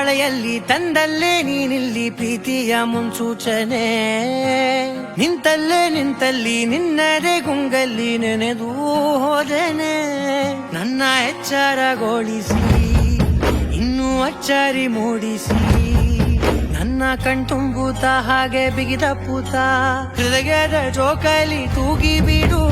ಮಳೆಯಲ್ಲಿ ತಂದಲ್ಲೇ ನೀನಿಲ್ಲಿ ಪ್ರೀತಿಯ ಮುನ್ಸೂಚನೆ ನಿಂತಲ್ಲಿ ನಿನ್ನದೇ ಗುಂಗಲ್ಲಿ ನೆನೆದು ಹೋದೆನೆ ನನ್ನ ಎಚ್ಚರಗೊಳಿಸಿ ಇನ್ನೂ ಅಚ್ಚರಿ ಮೂಡಿಸಿ ನನ್ನ ಕಣ್ತುಂಬುತ್ತ ಹಾಗೆ ಬಿಗಿದ ಪೂತ ಹೃದಯದ ಜೋಕಾಲಿ ತೂಗಿ ಬಿಡು